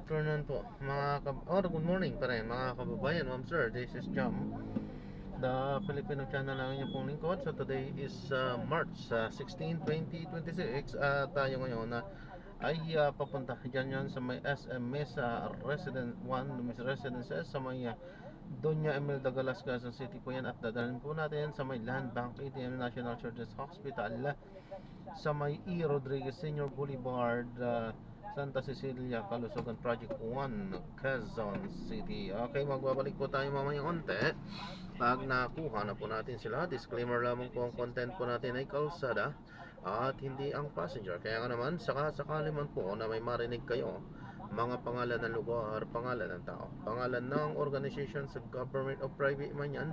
Afternoon po good morning pa rin mga kababayan, ma'am sir. This is Jam, the Filipino channel ng inyong pong lingkod. So today is March 16, 2026. At tayo ngayon ay papunta dyan yan sa may SM Mesa Resident 1 Mesa Residences sa may Doña Imelda Galas, Quezon City po yan. At dadalhin po natin sa may Land Bank ATM National Children's Hospital sa may E. Rodriguez Senior Boulevard, Santa Cecilia, Kalusugan Project 1, Quezon City. Okay, magbabalik po tayo mamaya konti pag nakuha na po natin sila. Disclaimer lamang po, ang content po natin ay kalsada at hindi ang passenger. Kaya nga naman, sakali man po na may marinig kayo mga pangalan ng lugar, pangalan ng tao, pangalan ng organization sa government o private man yan,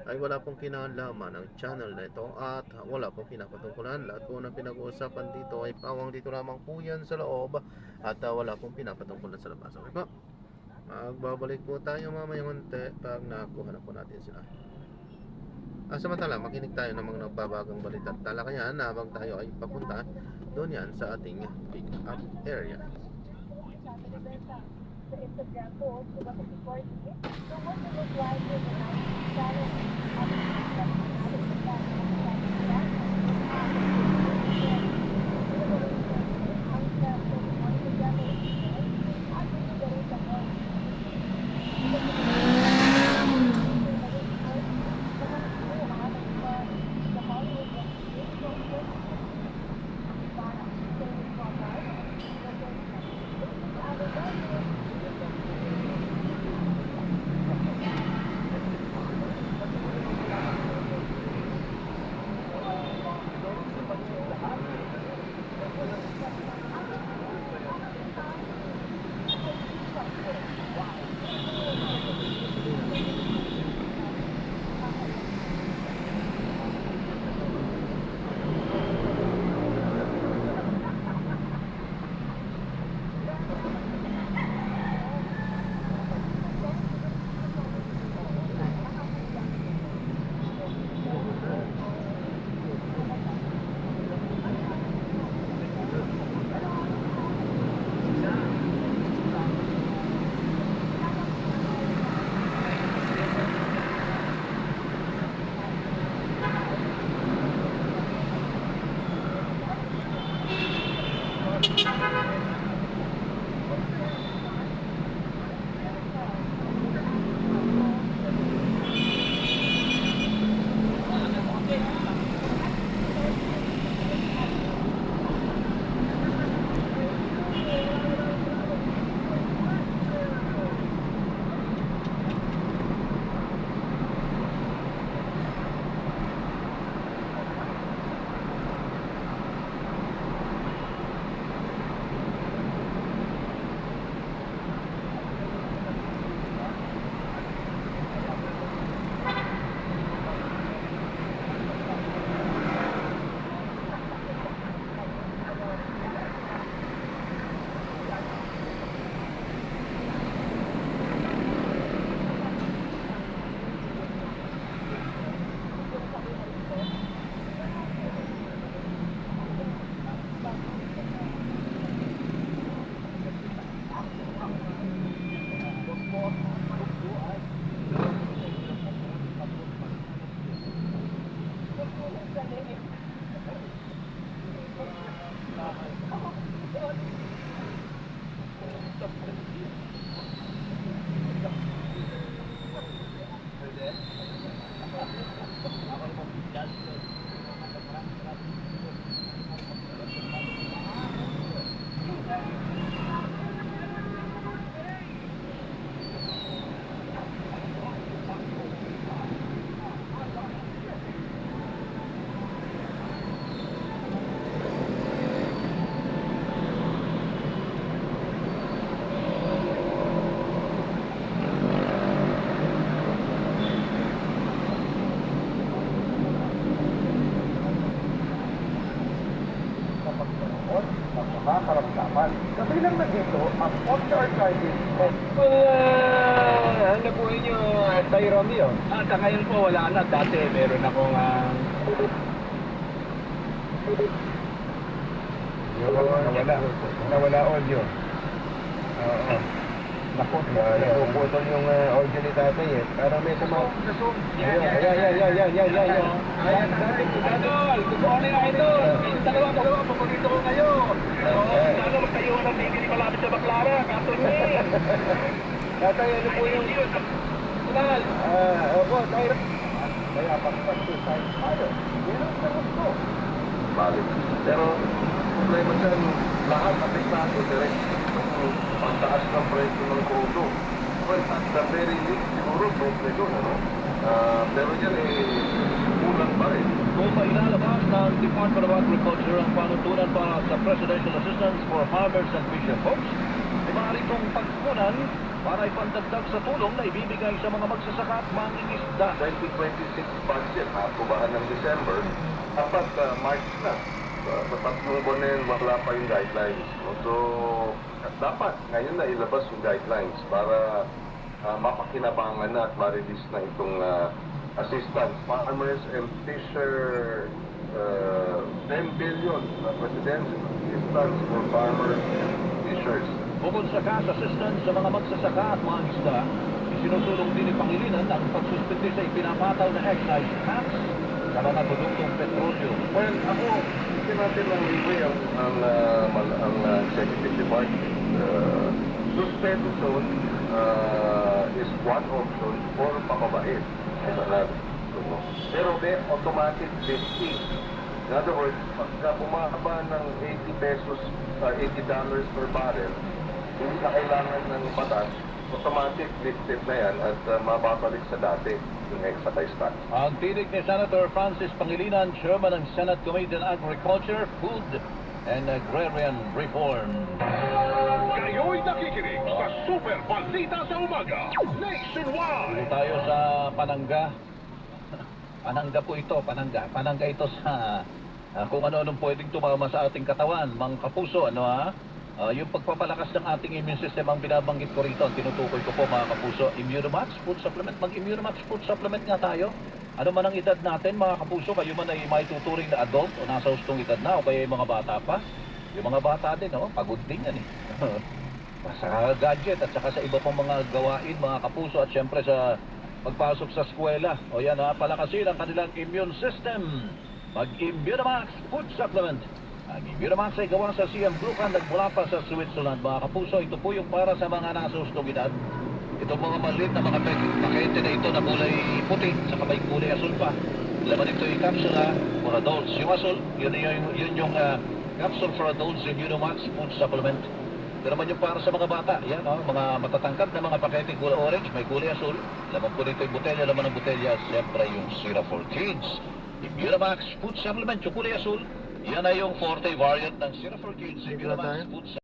ay wala pong kinalaman ng channel na ito at wala pong pinapatungkulan. Lahat po ng pinag-uusapan dito ay pawang dito lamang po yan sa loob at wala pong pinapatungkulan sa labas. Okay po? Magbabalik po tayo mamaya konti pag nakuha na po natin sila. Samantala, makinig tayo ng mga nagbabagang balita at talakayan habang tayo ay papunta doon yan sa ating pick-up area. Sa Instagram post, diba sa report niya, so what it was like in the night challenge karamdaman. Kabilang na dito ang osteoarthritis o Ano po inyo, Tyron yun? Sa ngayon po wala na. Dati meron akong nawala audio. Oo. Naku, Napuputol yung audio ni tatay eh. Parang may Yan. Idol, good morning, Idol. Dalawa, paborito ko ngayon. Sana magtayo ng hindi malapit sa Baclaran, Castle Hill. Tatay, ano po yung... Kunal. Opo, tayo. Kaya pag-exercise tayo. Yan ang sagot ko. Balik. Pero, problema dyan, lahat apektado direct yung pagtaas ng presyo ng crudo. Well, at the very least, siguro, doble yun, ano? Pero yan kulang pa rin. Kung mailalabas ng Department of Agriculture ang panuntunan para sa Presidential Assistance for Farmers and Fisher Folks, maaari itong pagkunan para ipandagdag sa tulong na ibibigay sa mga magsasaka at mangingisda. 2026 budget, aprobahan ng December, dapat March na. Sa tatlong buwan na yun, wala pa yung guidelines. No? So, dapat ngayon na ilabas yung guidelines para mapakinabangan na at ma-release na itong assistance. Farmers and Fisher, 10 billion presidential assistance for farmers and fishers. Bukod sa cash assistance sa mga magsasaka at mga isda, isinusulong din ni Pangilinan ang pagsuspindi sa ipinapataw na excise tax sa mga produktong petrolyo. Well, ako, hindi natin lang libre ang executive department. Suspension is one option for papabain. Pero may automatic lifting. In other words, pagka bumaba ng $80 per barrel, hindi na kailangan ng batas, automatic lifted na yan at mababalik sa dati yung excise tax. Ang tinig ni Senator Francis Pangilinan, Chairman ng Senate Committee on Agriculture, Food and Agrarian Reform. Kayo'y nakikinig sa Super Balita sa Umaga, Nationwide! Dito tayo sa Panangga. Panangga po ito, Panangga. Panangga ito sa kung ano-anong pwedeng tumama sa ating katawan, mga kapuso, ano ha? Yung pagpapalakas ng ating immune system ang binabanggit ko rito, ang tinutukoy ko po mga kapuso, Immunomax Food Supplement. Mag-Immunomax Food Supplement nga tayo. Ano man ang edad natin mga kapuso, kayo man ay may tuturing na adult o nasa hustong edad na o kaya yung mga bata pa. Yung mga bata din, pagod din yan eh. Sa gadget at saka sa iba pang mga gawain mga kapuso at syempre sa pagpasok sa eskwela. O yan palakasin ang kanilang immune system. Mag-Immunomax Food Supplement. Ang Immunomax ay gawa sa CM Glucan nagmula pa sa Switzerland mga kapuso. Ito po yung para sa mga nasa hustong edad. Itong mga maliit na mga pakete na ito na kulay puti saka may kulay asul pa. Laman ito yung capsule for adults. Yung asul, yun yung capsule for adults Immunomax Food Supplement. Ito naman yung para sa mga bata. Yan, mga matatangkad na mga pakete kulay orange, may kulay asul. Laman po dito yung botelya, laman ng botelya, siyempre yung syrup for kids. Immunomax Food Supplement, yung kulay asul. Yan ay yung forte variant ng syrup for kids. Immunomax Food Supplement.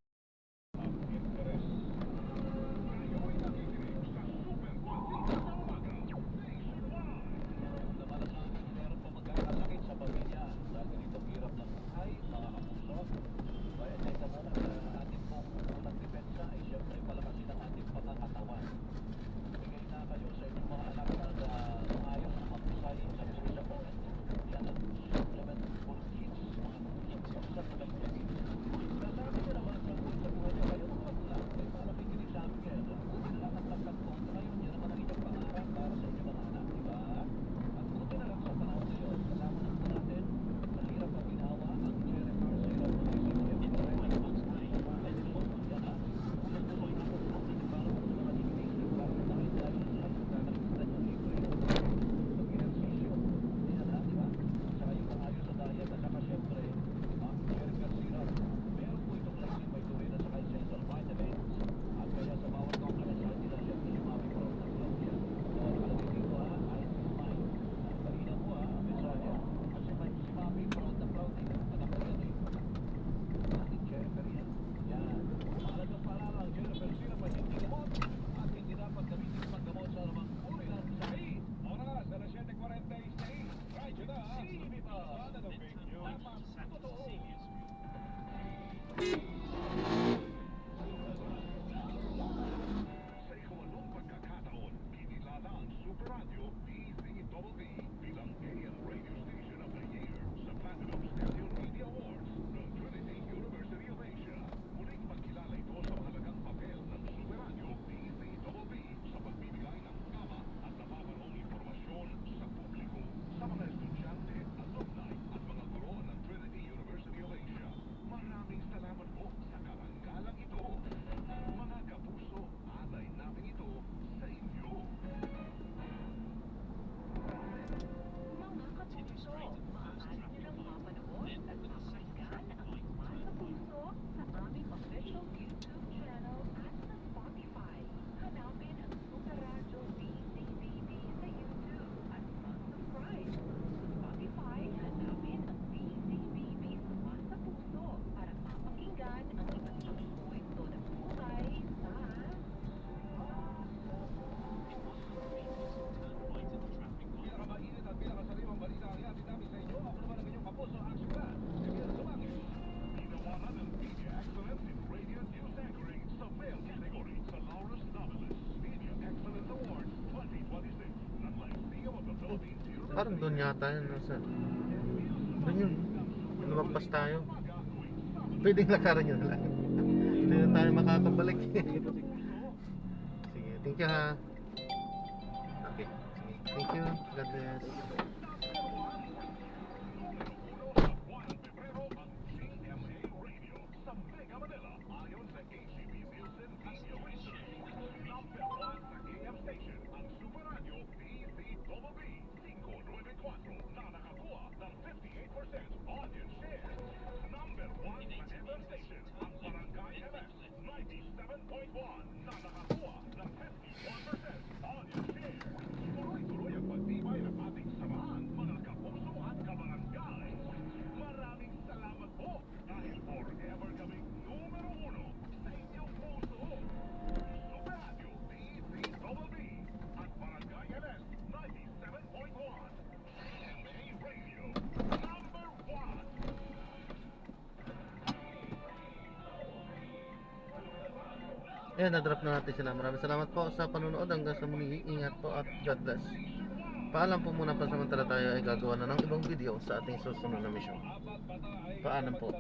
Parang doon yata yun, nasa doon yun, lumagpas tayo. Pwedeng lakaran yun lang. Hindi na tayo makakabalik. Sige, thank you ha. Okay, sige, thank you, God bless. Ayan, na-drop na natin sila. Maraming salamat po sa panonood. Hanggang sa muli, ingat po at God bless. Paalam po muna, pansamantala tayo ay gagawa na ng ibang video sa ating susunod na mission. Paalam po.